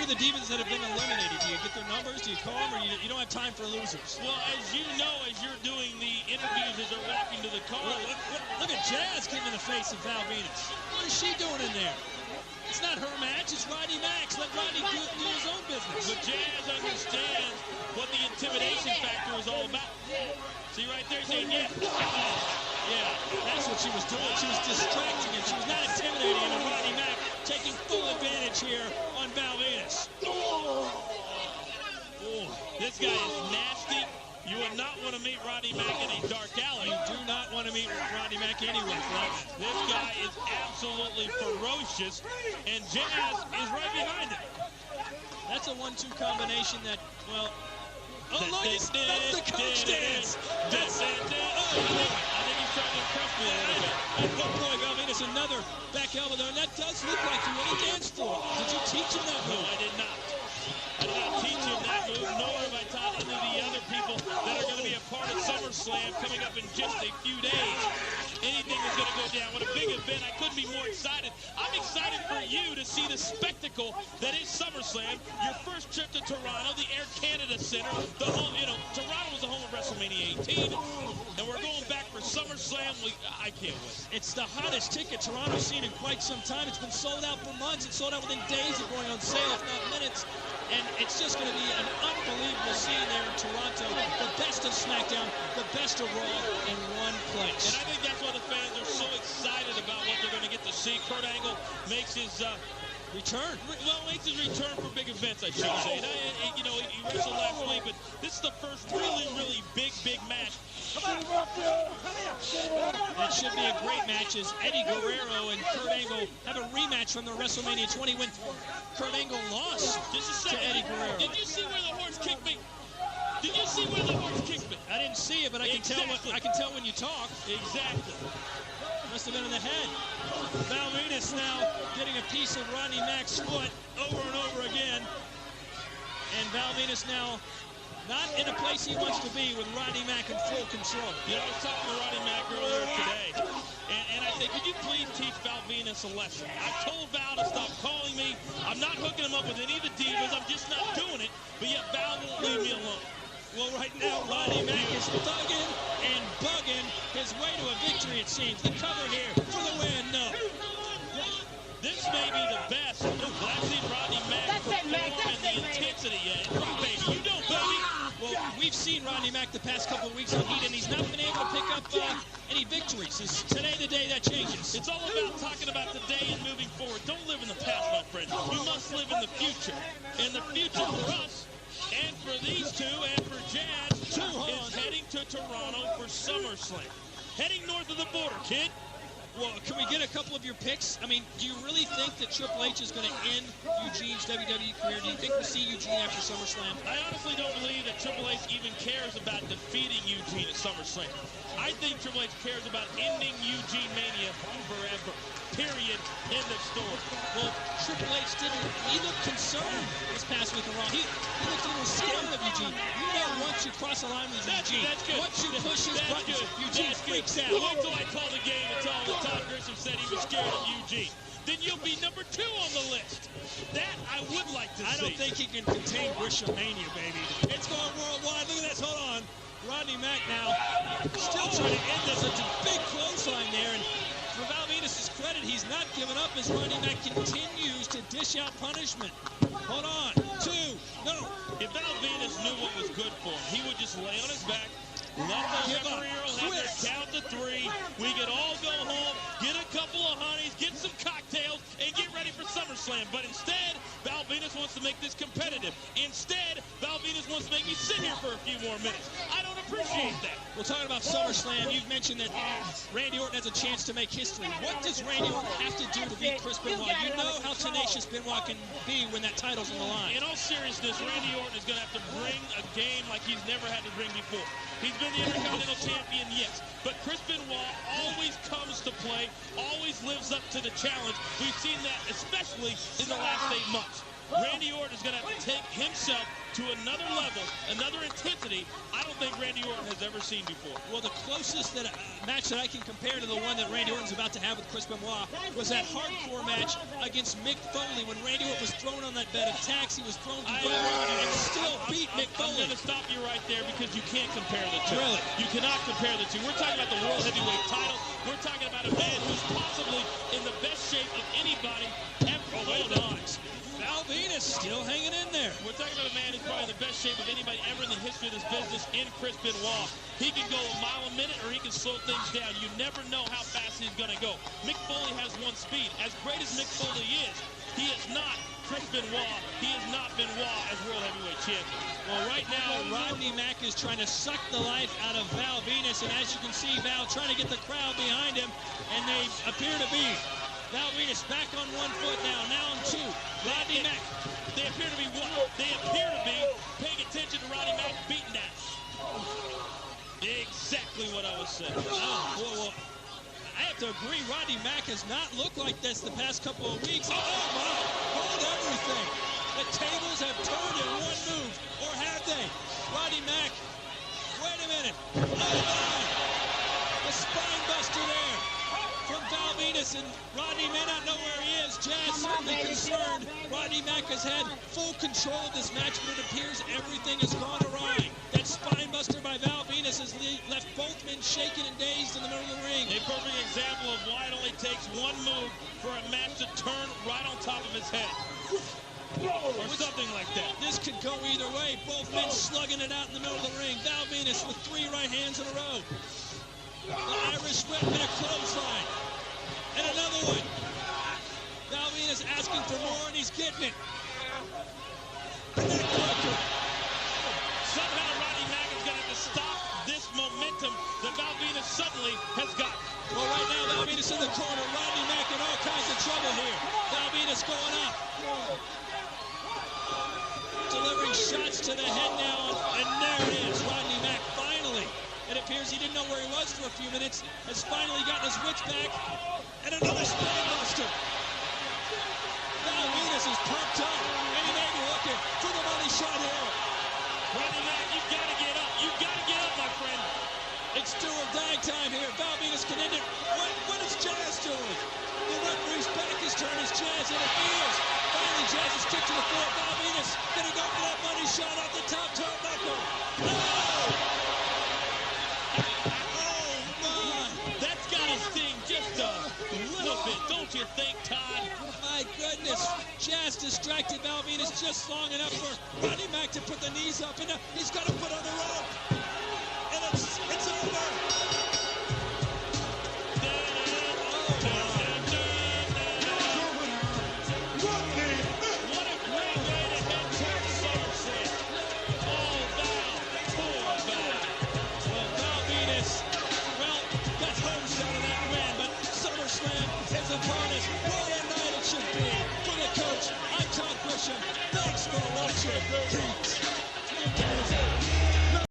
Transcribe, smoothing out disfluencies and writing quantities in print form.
the Divas that have been eliminated? Do you get their numbers? Do you call them? Or you don't have time for losers? Well, as you know, as you're doing the interviews as they're walking to the car. Look at Jazz getting in the face of Val Venis. What is she doing in there? It's not her match. It's Rodney Mack's. Let Rodney do his own business. But Jazz understands what the intimidation factor is all about. See right there, saying, yeah. Yeah, that's what she was doing. She was distracting him. She was not intimidating him. And Rodney Mack taking full advantage here on Val Venis. Oh, this guy is nasty. You would not want to meet Rodney Mack in a dark alley. You do not want to meet Rodney Mack anywhere. This guy is absolutely ferocious, and Jazz is right behind him. That's a 1-2 combination that, well... Oh, look, that's the coach dance. That's it. I think he's trying to impress me. And oh boy, Val Venis, another back elbow there. And that does look like the one he danced for. Did you teach him that move? No, I did not. I did not teach him that move, nor have I taught any of the other people that are going to be a part of SummerSlam coming up in just a few days. Anything is going to go down. What a big event. I couldn't be more excited. I'm excited for you to see the spectacle that is SummerSlam. Your first trip to Toronto, the Air Canada Center. The home, Toronto was the home of WrestleMania 18. And we're going back for SummerSlam. I can't wait. It's the hottest ticket Toronto's seen in quite some time. It's been sold out for months. It's sold out within days of going on sale, if not minutes. And it's just going to be an unbelievable scene there in Toronto. The best of SmackDown, the best of Raw in one place. And I think that's why the fans are so excited about what they're going to get to see. Kurt Angle makes his return. Well, makes his return for big events, I should say. He wrestled last week, but this is the first really, really big match. That should be a great match as Eddie Guerrero and Kurt Angle have a rematch from the WrestleMania 20 when Kurt Angle lost to Eddie Guerrero. Did you see where the horse kicked me? Did you see where the horse kicked me? I didn't see it, but I can tell when you talk. Exactly. Must have been in the head. Val Venis now getting a piece of Rodney Mack's foot over and over again. And Val Venis now not in a place he wants to be with Rodney Mack in full control. I was talking to Rodney Mack earlier today, and I said, could you please teach Val Venis a lesson? I told Val to stop calling me. I'm not hooking him up with any of the Divas. I'm just not doing it. But yet Val won't leave me alone. Well, right now, Rodney Mack is thugging and bugging his way to a victory, it seems. The cover here for the win, no. This may be the best I've seen Rodney Mack perform in the intensity yet. Baby, you know, baby. Well, we've seen Rodney Mack the past couple of weeks on Heat, and he's not been able to pick up any victories. Is today the day that changes? It's all about talking about today and moving forward. Don't live in the past, my friend. You must live in the future. And the future for us, and for these two, and for Jazz, is heading to Toronto for SummerSlam. Heading north of the border, kid. Well, can we get a couple of your picks? I mean, do you really think that Triple H is going to end Eugene's WWE career? Do you think we'll see Eugene after SummerSlam? I honestly don't believe that Triple H even cares about defeating Eugene at SummerSlam. I think Triple H cares about ending Eugene Mania forever. Period. End of story. Well, Triple H he looked concerned this past week in Raw. He looked a little scared of Eugene. You know, once you cross the line with Eugene, once you push his buttons, Eugene freaks out. Wait till I call the game and tell him Todd Grisham said he was scared of Eugene. Then you'll be number 2 on the list. That I would like to see. I don't think he can contain Grisham Mania, baby. It's going worldwide. Look at this. Hold on. Rodney Mack now still trying to end this. It's a big clothesline there. And for Val Venis' credit, he's not giving up as Rodney Mack continues to dish out punishment. Hold on. 2. No. If Val Venis knew what was good for him, he would just lay on his back, let the referee have their count to 3. We could all go home, get a couple of honeys, get some cocktails, and get ready for SummerSlam. But instead, Val Venis wants to make this competitive. Instead, Val Venis wants to make me sit here for a few more minutes. I don't appreciate that. Well, talking about SummerSlam, you've mentioned that Randy Orton has a chance to make history. What does Randy Orton have to do to beat Chris Benoit? You know how tenacious Benoit can be when that title's on the line. In all seriousness, Randy Orton is going to have to bring a game like he's never had to bring before. He's been the Intercontinental Champion, yes, but Chris Benoit always comes to play, always lives up to the challenge. We've seen that especially in the last 8 months. Randy Orton is going to have to take himself to another level, another intensity I don't think Randy Orton has ever seen before. Well, the closest match that I can compare to the one that Randy Orton's about to have with Chris Benoit was that hardcore match against Mick Foley when Randy Orton was thrown on that bed of tacks. He was thrown to the ground and still beat Mick Foley. I'm going to stop you right there because you can't compare the two. Really? You cannot compare the two. We're talking about the World Heavyweight title. We're talking about a man who's possibly in the best shape of anybody ever. Hold on. Val Venis still hanging in there. We're talking about a man who's probably in the best shape of anybody ever in the history of this business in Chris Benoit. He can go a mile a minute or he can slow things down. You never know how fast he's going to go. Mick Foley has one speed. As great as Mick Foley is, he is not Chris Benoit. He is not Benoit as World Heavyweight Champion. Well, right now, Rodney Mack is trying to suck the life out of Val Venis, and as you can see, Val trying to get the crowd behind him, and they appear to be. Val Venis back on one foot now on two. Rodney Mack. They appear to be what? They appear to be paying attention to Rodney Mack beating that. Exactly what I was saying. Well, I have to agree, Rodney Mack has not looked like this the past couple of weeks. Oh, my. Hold everything. The tables have turned in one move. Or have they? Rodney Mack. Wait a minute. Oh, my. The spine buster there from Val Venis, and Rodney may not know where he is. Jazz certainly concerned. Rodney Mack has had full control of this match, but it appears everything has gone awry. That spine buster by Val Venis has left both men shaken and dazed in the middle of the ring. A perfect example of why it only takes one move for a match to turn right on top of his head. Or something like that. This could go either way. Both men slugging it out in the middle of the ring. Val Venis with 3 right hands in a row. The Irish whip and a clothesline. And another one. Val Venis asking for more, and he's getting it. And then somehow Rodney Mack is going to have to stop this momentum that Val Venis suddenly has got. Well, right now, Val Venis in the corner. Rodney Mack in all kinds of trouble here. Val Venis going up. Delivering shots to the head now, and there it is. Rodney Mack finally. It appears he didn't know where he was for a few minutes, has finally gotten his wits back, and another spine buster. Val Venis is pumped up, and he may be looking for the money shot here. Rodney Mack, you've got to get up. You've got to get up, my friend. It's do or die time here. Val Venis can end it. What is Jazz doing? The referee's back is turned as Jazz interferes. Finally, Jazz is kicked to the floor. Val Venis gonna go for that money shot off the top turnbuckle. No! Don't you think, Todd? My goodness. Jazz distracted Val Venis just long enough for Rodney Mack to put the knees up, and he's got to put on the rope.